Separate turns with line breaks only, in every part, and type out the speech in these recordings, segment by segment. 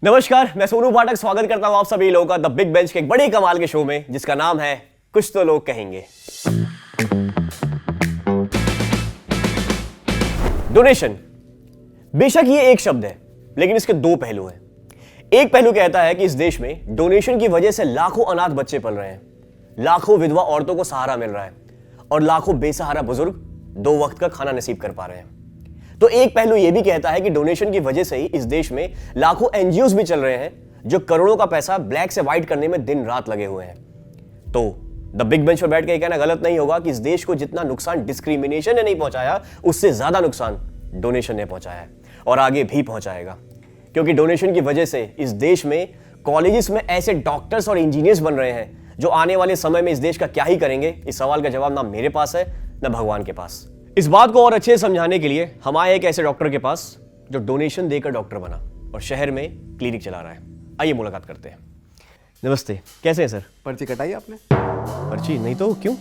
नमस्कार, मैं सोनू पाठक स्वागत करता हूं आप सभी लोगों का द बिग बेंच के एक बड़ी कमाल के शो में जिसका नाम है कुछ तो लोग कहेंगे। डोनेशन। बेशक ये एक शब्द है लेकिन इसके दो पहलू हैं। एक पहलू कहता है कि इस देश में डोनेशन की वजह से लाखों अनाथ बच्चे पल रहे हैं, लाखों विधवा औरतों को सहारा मिल रहा है और लाखों बेसहारा बुजुर्ग 2 वक्त का खाना नसीब कर पा रहे हैं। तो एक पहलू यह भी कहता है कि डोनेशन की वजह से ही इस देश में लाखों एनजीओज भी चल रहे हैं जो करोड़ों का पैसा ब्लैक से व्हाइट करने में दिन रात लगे हुए हैं। तो द बिग बेंच पर बैठ के कहना गलत नहीं होगा कि इस देश को जितना नुकसान डिस्क्रिमिनेशन ने नहीं पहुंचाया उससे ज्यादा नुकसान डोनेशन ने पहुंचाया है और आगे भी पहुंचाएगा, क्योंकि डोनेशन की वजह से इस देश में कॉलेजेस में ऐसे डॉक्टर्स और इंजीनियर्स बन रहे हैं जो आने वाले समय में इस देश का क्या ही करेंगे। इस सवाल का जवाब ना मेरे पास है ना भगवान के पास। इस बात को और अच्छे से समझाने के लिए हम आए एक ऐसे डॉक्टर के पास जो डोनेशन देकर डॉक्टर बना और शहर में क्लिनिक चला रहा है। आइए मुलाकात करते हैं। नमस्ते, कैसे हैं सर?
पर्ची कटाई आपने?
पर्ची नहीं तो क्यों?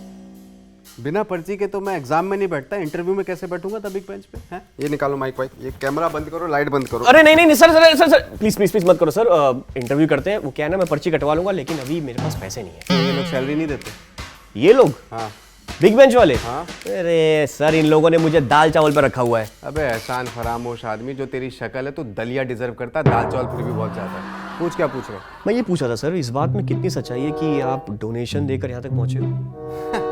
बिना पर्ची के तो मैं एग्जाम में नहीं बैठता, इंटरव्यू में कैसे बैठूंगा तब बिग बेंच पे? हैं? ये निकालो माइक वाइक, ये कैमरा बंद करो, लाइट बंद करो।
अरे नहीं sir sir sir sir please please please मत करो सर। इंटरव्यू करते हैं, वो क्या है ना, मैं पर्ची कटवा लूंगा लेकिन अभी मेरे पास पैसे नहीं है।
ये लोग सैलरी नहीं देते?
ये लोग?
हाँ।
बिग बेंच वाले?
हाँ।
अरे सर, इन लोगों ने मुझे दाल चावल पर रखा हुआ है।
अबे एहसान फरामोश आदमी, जो तेरी शक्ल है तू दलिया डिजर्व करता, दाल चावल फिर भी बहुत ज्यादा है। पूछ, क्या पूछ रहे?
मैं ये पूछा था सर, इस बात में कितनी सच्चाई है कि आप डोनेशन देकर यहाँ तक पहुंचे हो?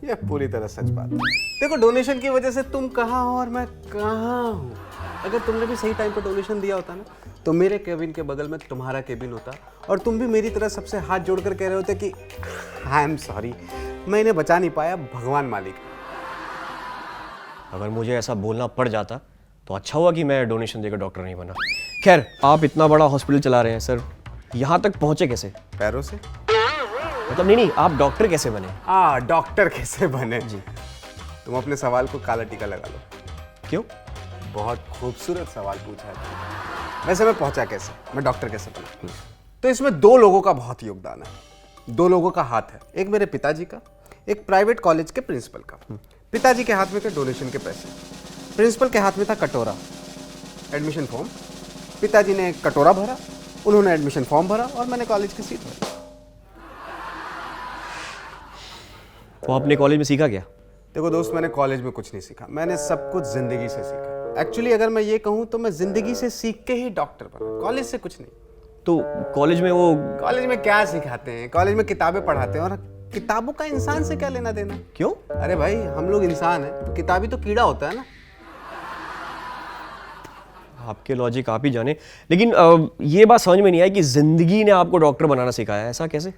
ये पूरी तरह सच बात है। देखो, डोनेशन की वजह से तुम कहाँ हो और मैं कहाँ हूँ। अगर तुमने भी सही टाइम पर डोनेशन दिया होता ना तो मेरे केबिन के बगल में तुम्हारा केबिन होता और तुम भी मेरी तरह सबसे हाथ जोड़कर कह रहे होते कि आई एम सॉरी, मैं इन्हें बचा नहीं पाया, भगवान मालिक।
अगर मुझे ऐसा बोलना पड़ जाता तो अच्छा हुआ कि मैं डोनेशन देकर डॉक्टर नहीं बना। खैर, आप इतना बड़ा हॉस्पिटल चला रहे हैं सर, यहाँ तक पहुंचे कैसे?
पैरों से?
मतलब नहीं, आप डॉक्टर कैसे बने?
डॉक्टर कैसे बने जी? तुम अपने सवाल को काला टीका लगा लो।
क्यों?
बहुत खूबसूरत सवाल पूछा है। वैसे मैं पहुंचा कैसे, मैं डॉक्टर कैसे बना? तो इसमें 2 लोगों का बहुत योगदान है, 2 लोगों का हाथ है। एक मेरे पिताजी का, एक प्राइवेट कॉलेज के प्रिंसिपल का। पिताजी के हाथ में थे डोनेशन के पैसे, प्रिंसिपल के हाथ में था कटोरा, एडमिशन फॉर्म। पिताजी ने कटोरा भरा, उन्होंने एडमिशन फॉर्म भरा और मैंने कॉलेज की सीट भरी।
तो आपने कॉलेज में सीखा क्या?
देखो दोस्त, मैंने कॉलेज में कुछ नहीं सीखा, मैंने सब कुछ जिंदगी से सीखा। एक्चुअली अगर मैं ये कहूँ तो मैं जिंदगी से सीख के ही डॉक्टर बना, कॉलेज से कुछ नहीं।
तो कॉलेज में
कॉलेज में क्या सिखाते हैं? कॉलेज में किताबें पढ़ाते हैं और किताबों का इंसान से क्या लेना देना?
क्यों?
अरे भाई, हम लोग इंसान हैं तो किताबी तो कीड़ा होता है ना।
आपके लॉजिक आप ही जाने, लेकिन ये बात समझ में नहीं आई कि जिंदगी ने आपको डॉक्टर बनाना सिखाया। ऐसा कैसे?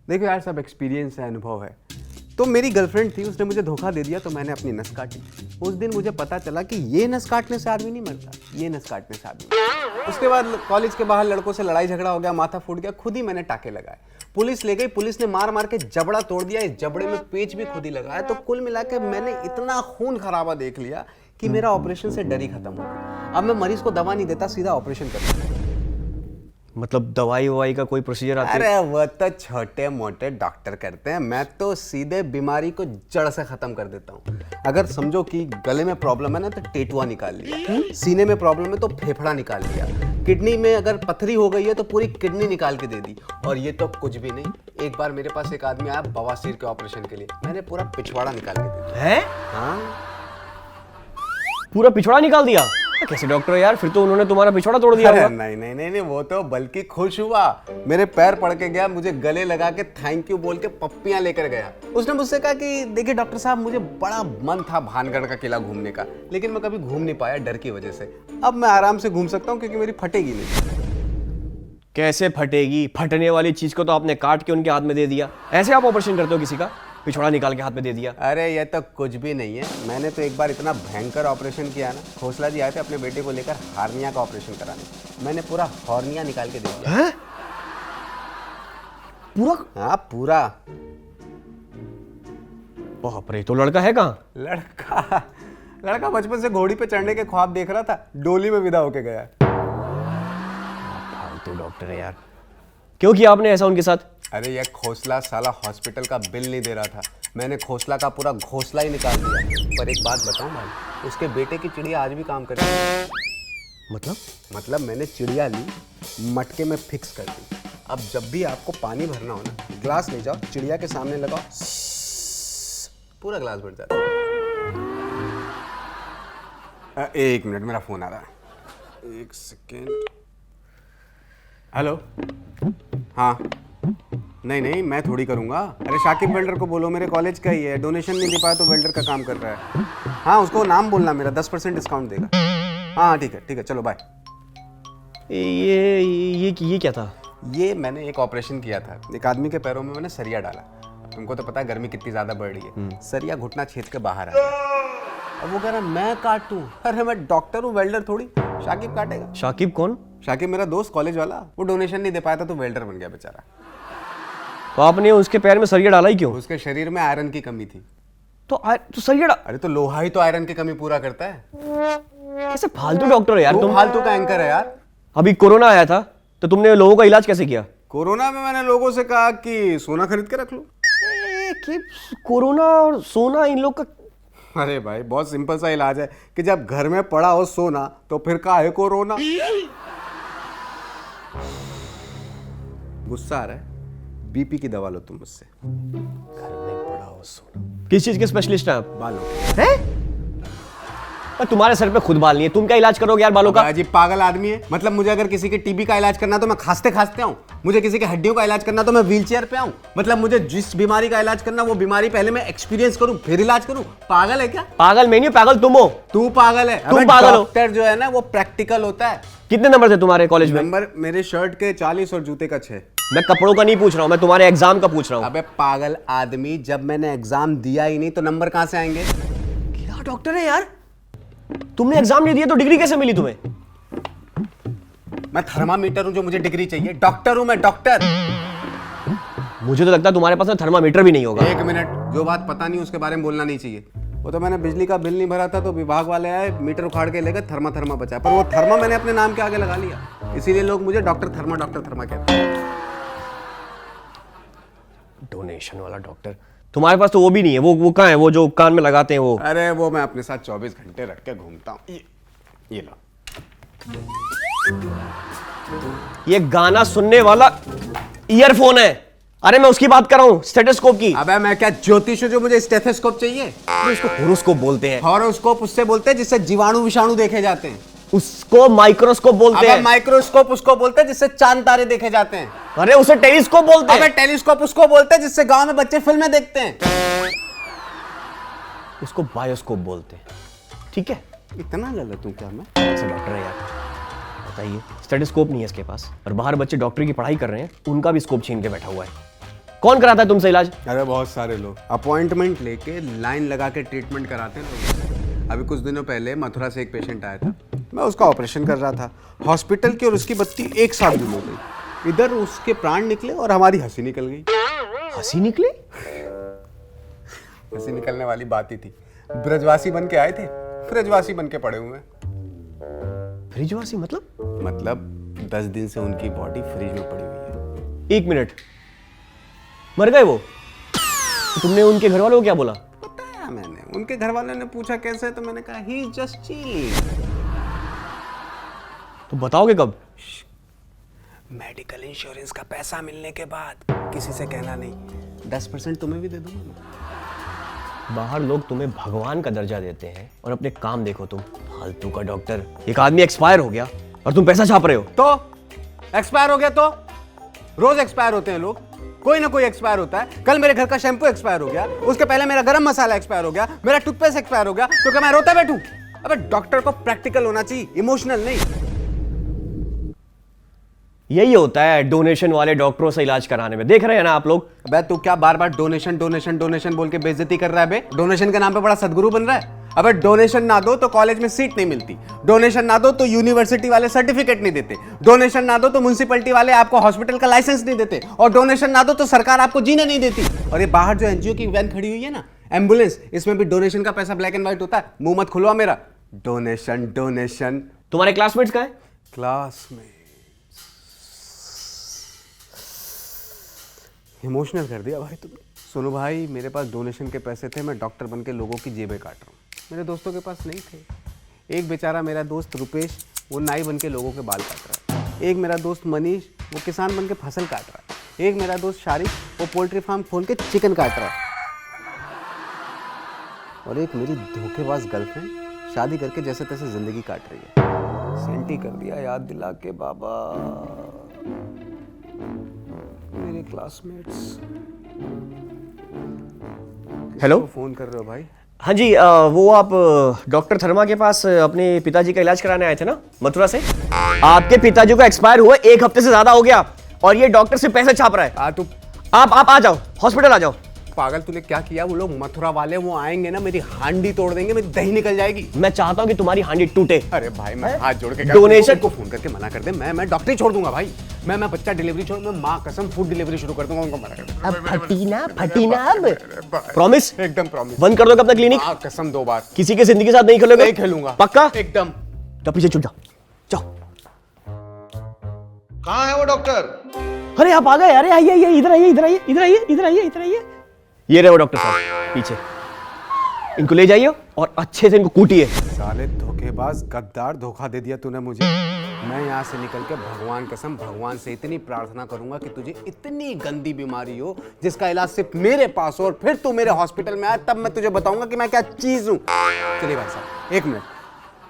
देखो यार, सब एक्सपीरियंस है, अनुभव है। तो मेरी गर्लफ्रेंड थी, उसने मुझे धोखा दे दिया तो मैंने अपनी नस काटी। उस दिन मुझे पता चला कि ये नस काटने से आदमी नहीं मरता, ये नस काटने से आदमी मरता। उसके बाद कॉलेज के बाहर लड़कों से लड़ाई झगड़ा हो गया, माथा फूट गया, खुद ही मैंने टाके लगाए। पुलिस ले गई, पुलिस ने मार मार के जबड़ा तोड़ दिया, इस जबड़े में पेच भी खुद ही लगाया। तो कुल मिला के मैंने इतना खून खराबा देख लिया कि मेरा ऑपरेशन से डर ही खत्म हो गया। अब मैं मरीज को दवा नहीं देता, सीधा ऑपरेशन करता हूं।
मतलब दवाई ववाई का कोई प्रोसीजर आता है?
अरे वो तो छोटे मोटे डॉक्टर करते हैं, मैं तो सीधे बीमारी को जड़ से खत्म कर देता हूँ। अगर समझो कि गले में प्रॉब्लम है ना तो टेटुआ निकाल लिया, सीने में प्रॉब्लम है तो फेफड़ा निकाल लिया, किडनी में अगर पथरी हो गई है तो पूरी किडनी निकाल के दे दी। और ये तो कुछ भी नहीं, एक बार मेरे पास एक आदमी आया बवासीर के ऑपरेशन के लिए, मैंने पूरा पिछवाड़ा निकाल के दे दिया।
है?
हाँ,
पूरा पिछवाड़ा निकाल दिया? कैसे डॉक्टर यार, फिर तो उन्होंने तुम्हारा पिछवाड़ा तोड़ दिया होगा।
नहीं, वो तो बल्कि खुश हुआ, मेरे पैर पड़ के गया, मुझे गले लगा के थैंक यू बोल के पप्पियां लेकर गया। उसने मुझसे कहा कि देखिए डॉक्टर साहब, मुझे बड़ा मन था भानगढ़ का किला घूमने का, लेकिन मैं कभी घूम नहीं पाया डर की वजह से। अब मैं आराम से घूम सकता हूँ क्योंकि मेरी फटेगी नहीं।
कैसे फटेगी? फटने वाली चीज को तो आपने काट के उनके हाथ में दे दिया। ऐसे आप ऑपरेशन करते हो किसी का? पिछवाड़ा निकाल के हाथ में दे दिया?
अरे ये तो कुछ भी नहीं है, मैंने तो एक बार इतना भयंकर ऑपरेशन किया ना, खोसला जी आए थे अपने बेटे को लेकर हार्निया का ऑपरेशन कराने, मैंने पूरा हॉर्निया निकाल के दे दिया।
है? पूरा?
हाँ पूरा।
बाप रे, तो लड़का है कहाँ?
लड़का बचपन से घोड़ी पे चढ़ने के ख्वाब देख रहा था, डोली में विदा होके गया।
फालतू डॉक्टर है यार। क्यों किया आपने ऐसा उनके साथ?
अरे ये खोसला साला हॉस्पिटल का बिल नहीं दे रहा था, मैंने खोसला का पूरा घोसला ही निकाल दिया। पर एक बात बताऊं भाई, उसके बेटे की चिड़िया आज भी काम करती है। मतलब मैंने चिड़िया ली, मटके में फिक्स कर दी। अब जब भी आपको पानी भरना हो ना, ग्लास ले जाओ, चिड़िया के सामने लगाओ, पूरा ग्लास भर जाता है। एक मिनट, मेरा फोन आ रहा है, एक सेकेंड। हेलो। हाँ, नहीं मैं थोड़ी करूँगा। अरे शाकिब वेल्डर को बोलो, मेरे कॉलेज का ही है, डोनेशन नहीं दे पाया तो वेल्डर का काम कर रहा है। हाँ, उसको नाम बोलना मेरा, 10% डिस्काउंट देगा। हाँ ठीक है, चलो बाय।
ये क्या था?
ये मैंने एक ऑपरेशन किया था, एक आदमी के पैरों में मैंने सरिया डाला। तुमको तो पता है गर्मी कितनी ज़्यादा बढ़ रही है, सरिया घुटना छेद के बाहर आ गया। अब वो कह रहा है मैं काटूं, अरे मैं डॉक्टर हूँ, वेल्डर थोड़ी। शाकिब काटेगा।
शाकिब कौन?
शाकिब मेरा दोस्त कॉलेज वाला, वो डोनेशन नहीं दे पाया था तो वेल्डर बन गया बेचारा।
तो आपने उसके पैर में सरिया डाला ही क्यों?
उसके शरीर में आयरन की कमी थी।
तो सरिया
अरे तो लोहा ही तो आयरन की कमी पूरा करता है।
कैसे फालतू डॉक्टर हो यार तुम।
फालतू का एंकर है यार।
अभी कोरोना आया था तो तुमने लोगों का इलाज कैसे किया?
कोरोना में मैंने लोगों से कहा कि सोना खरीद के रख लो।
कि कोरोना और सोना इन लोग का।
अरे भाई बहुत सिंपल सा इलाज है कि जब घर में पड़ा हो सोना तो फिर काहे कोरोना। गुस्सा आ रहा है, बीपी की दवा लो तुम मुझसे।
घर में पड़ा हो सोना। किस चीज के स्पेशलिस्ट हैं आप?
बालों।
हैं? तुम्हारे सर पे खुद बाल नहीं है, तुम क्या इलाज करोगे यार बालों का?
अजीब पागल आदमी है। मतलब मुझे अगर किसी के टीबी का इलाज करना तो मैं खांसते खांसते आऊं, मुझे किसी के हड्डियों का इलाज करना तो मैं व्हीलचेयर पे आऊं। मतलब मुझे जिस बीमारी का इलाज करना वो बीमारी पहले मैं एक्सपीरियंस करूं फिर इलाज करूं। पागल है क्या?
पागल मैं नहीं हूं, पागल तुम हो।
तू पागल है।
तुम पागल हो।
डॉक्टर जो है ना वो प्रैक्टिकल होता है।
कितने नंबर थे तुम्हारे कॉलेज में?
नंबर मेरे शर्ट के 40 और जूते का 6।
मैं कपड़ों का नहीं पूछ रहा हूं, मैं तुम्हारे एग्जाम का पूछ रहा हूं।
अबे पागल आदमी, जब मैंने एग्जाम दिया ही नहीं तो नंबर कहां से आएंगे?
क्या डॉक्टर है यार? तुमने एग्जाम नहीं दिया तो डिग्री कैसे मिली तुम्हें?
मैं थर्मामीटर हूं जो मुझे डिग्री चाहिए। डॉक्टर हूं मैं, डॉक्टर।
मुझे तो लगता है तुम्हारे पास में थर्मामीटर भी नहीं होगा।
एक मिनट, जो बात पता नहीं उसके बारे में बोलना नहीं चाहिए। वो तो मैंने बिजली का बिल नहीं भरा था तो विभाग वाले आए, मीटर उखाड़ के लेकर थर्मा बचा, पर वो थर्मा मैंने अपने नाम के आगे लगा लिया, इसीलिए लोग मुझे डॉक्टर थर्मा कहते हैं।
डोनेशन वाला डॉक्टर तुम्हारे पास तो वो भी नहीं है। वो कहाँ है, वो जो कान में लगाते हैं वो?
अरे वो मैं अपने साथ 24 घंटे रख के घूमता हूँ। ये लो।
ये गाना सुनने वाला ईयरफोन है। अरे मैं उसकी बात कर रहा हूँ, स्टेथोस्कोप की।
अबे मैं क्या ज्योतिष हूँ जो मुझे स्टेथोस्कोप चाहिए?
इसको होरोस्कोप बोलते हैं।
हॉरोस्कोप उससे बोलते हैं जिससे जीवाणु विषाणु देखे जाते हैं।
उसको माइक्रोस्कोप बोलते हैं।
माइक्रोस्कोप उसको बोलते हैं जिससे चांद तारे देखे जाते हैं।
अरे उसे टेलीस्कोप बोलते हैं।
अबे टेलीस्कोप उसको बोलते हैं जिससे गांव में बच्चे फिल्में देखते हैं।
उसको बायोस्कोप बोलते हैं। ठीक है,
इतना गलत हूँ क्या मैं?
ऐसे डॉक्टर है यार, बताइए। स्टेथोस्कोप नहीं है इसके पास, और बाहर बच्चे डॉक्टरी की पढ़ाई कर रहे हैं, उनका भी स्कोप छीन के बैठा हुआ है। कौन कराता है तुमसे इलाज?
अरे बहुत सारे लोग अपॉइंटमेंट लेके लाइन लगा के ट्रीटमेंट कराते हैं। अभी कुछ दिनों पहले मथुरा से एक पेशेंट आया था, मैं उसका ऑपरेशन कर रहा था। हॉस्पिटल की और उसकी बत्ती एक साथ गुल हो गई। इधर उसके प्राण निकले और हमारी हंसी निकल गई।
हंसी निकली?
हंसी निकलने वाली बात ही थी। ब्रजवासी बन के आए थे, ब्रजवासी बन के पड़े हुए हैं।
फ्रिजवासी मतलब
10 दिन से उनकी बॉडी फ्रिज में पड़ी हुई है।
1 मिनट, मर गए वो? तो तुमने उनके घर वालों को क्या बोला?
बताया मैंने। उनके घर वालों ने पूछा कैसे है तो मैंने कहा ही जस्ट चिलिंग।
तो बताओगे कब?
मेडिकल इंश्योरेंस का पैसा मिलने के बाद। किसी से कहना नहीं। 10% तुम्हें भी दे दूंगा।
बाहर लोग तुम्हें भगवान का दर्जा देते हैं और अपने काम देखो तुम, फालतू का डॉक्टर। एक आदमी एक्सपायर हो गया और तुम पैसा छाप रहे हो।
तो एक्सपायर हो गया तो रोज एक्सपायर होते हैं लोग, कोई ना कोई एक्सपायर होता है। कल मेरे घर का शैम्पू एक्सपायर हो गया, उसके पहले मेरा गरम मसाला एक्सपायर हो गया, मेरा टूथपेस्ट एक्सपायर हो गया, तो क्या मैं रोता बैठूं? अबे डॉक्टर को प्रैक्टिकल होना चाहिए, इमोशनल नहीं।
यही होता है डोनेशन वाले डॉक्टरों से इलाज कराने में, देख रहे हैं ना आप लोग।
अबे तू क्या बार बार डोनेशन डोनेशन डोनेशन बोल के बेइज्जती कर रहा है? बे डोनेशन के नाम पे बड़ा सदगुरु बन रहा है। अबे डोनेशन ना दो तो कॉलेज में सीट नहीं मिलती, डोनेशन ना दो तो यूनिवर्सिटी वाले सर्टिफिकेट नहीं देते, डोनेशन ना दो तो म्युनिसिपैलिटी वाले आपको हॉस्पिटल का लाइसेंस नहीं देते, और डोनेशन ना दो तो सरकार आपको जीने नहीं देती। और ये बाहर जो एनजीओ की वैन खड़ी हुई है ना, एम्बुलेंस, इसमें भी डोनेशन का पैसा ब्लैक एंड व्हाइट होता है। मुंह मत खुलवा मेरा। Donation donation.
तुम्हारे क्लासमेट्स कहाँ हैं?
क्लास में इमोशनल कर दिया भाई तुमने। सुनो भाई, मेरे पास डोनेशन के पैसे थे, मैं डॉक्टर बन के लोगों की जेबें काट रहा हूँ। मेरे दोस्तों के पास नहीं थे। एक बेचारा मेरा दोस्त रुपेश, वो नाई बन के लोगों के बाल काट रहा है। एक मेरा दोस्त मनीष, वो किसान बन के फसल काट रहा है। एक मेरा दोस्त शारिक, वो पोल्ट्री फार्म खोल के चिकन काट रहा है। और एक मेरी धोखेबाज गर्लफ्रेंड शादी करके जैसे तैसे जिंदगी काट रही है। सेंटी कर दिया याद दिला के बाबा। मेरे क्लासमेट्स।
हेलो,
फोन कर रहे हो भाई?
हाँ जी, वो आप डॉक्टर थर्मा के पास अपने पिताजी का इलाज कराने आए थे ना, मथुरा से? आपके पिताजी को एक्सपायर हुआ 1 हफ्ते से ज्यादा हो गया और ये डॉक्टर से पैसे छाप रहा है।
तू
आप आ जाओ, हॉस्पिटल आ जाओ।
पागल, तूने क्या किया? वो लोग मथुरा वाले वो आएंगे ना, मेरी हांडी तोड़ देंगे, मेरी दही निकल जाएगी।
मैं चाहता हूँ कि तुम्हारी हांडी टूटे।
अरे भाई, मैं हाथ जोड़ के
डोनेशन
को फोन करके मना कर दे। मैं डॉक्टरी छोड़ दूंगा भाई। मैं बच्चा डिलीवरी छोड़, मैं माँ कसम फूड डिलीवरी शुरू कर दूंगा। उनको मना कर दे।
अब फटीना अब प्रॉमिस?
एकदम प्रॉमिस।
बंद कर दोगे अपना क्लिनिक?
माँ कसम 2 बार।
किसी के जिंदगी के साथ नहीं खेलोगे?
नहीं खेलूंगा।
पक्का?
एकदम।
तो पीछे छुट जाओ, जाओ।
कहाँ है वो डॉक्टर?
अरे आप आ गए। अरे आइए आइए, इधर आइए, इधर आइए, इधर आइए, इधर आइए, इधर आइए। ये रहे वो डॉक्टर साहब पीछे। इनको ले जाइए और अच्छे से इनको कूटिए।
साले धोखेबाज गद्दार, धोखा दे दिया तूने मुझे। मैं यहाँ से निकल के भगवान कसम भगवान से इतनी प्रार्थना करूंगा कि तुझे इतनी गंदी बीमारी हो जिसका इलाज सिर्फ मेरे पास हो और फिर तू मेरे हॉस्पिटल में आए, तब मैं तुझे बताऊंगा कि मैं क्या चीज हूँ। चलिए भाई साहब, 1 मिनट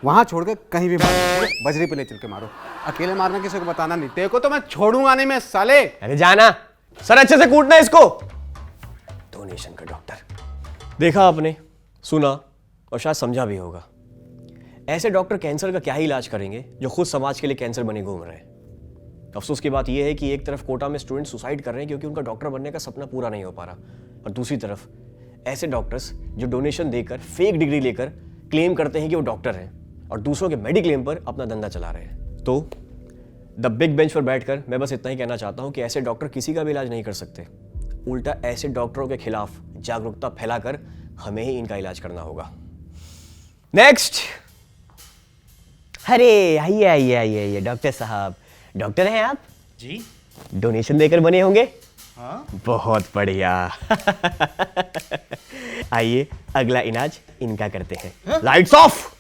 वहां छोड़ के कहीं भी मारो, बजरी पे ले चल के मारो। अकेले मारना किसी को बताना नहीं। तेरे को तो मैं छोड़ूंगा नहीं मैं साले।
अरे जाना सर, अच्छे से कूटना इसको। डोनेशन का डॉक्टर। देखा आपने, सुना और शायद समझा भी होगा। ऐसे डॉक्टर कैंसर का क्या ही इलाज करेंगे जो खुद समाज के लिए कैंसर बने घूम रहे हैं। अफसोस की बात यह है कि एक तरफ कोटा में स्टूडेंट सुसाइड कर रहे हैं क्योंकि उनका डॉक्टर बनने का सपना पूरा नहीं हो पा रहा, और दूसरी तरफ ऐसे डॉक्टर्स जो डोनेशन देकर फेक डिग्री लेकर क्लेम करते हैं कि वो डॉक्टर हैं और दूसरों के मेडिक्लेम पर अपना धंधा चला रहे हैं। तो द बिग बेंच पर बैठकर मैं बस इतना ही कहना चाहता हूं कि ऐसे डॉक्टर किसी का भी इलाज नहीं कर सकते। उल्टा ऐसे डॉक्टरों के खिलाफ जागरूकता फैलाकर हमें ही इनका इलाज करना होगा। नेक्स्ट। अरे आइए आइए आइए आइए डॉक्टर साहब। डॉक्टर हैं आप?
जी।
डोनेशन देकर बने होंगे?
हाँ।
बहुत बढ़िया। आइए अगला इलाज इनका करते हैं। Lights off.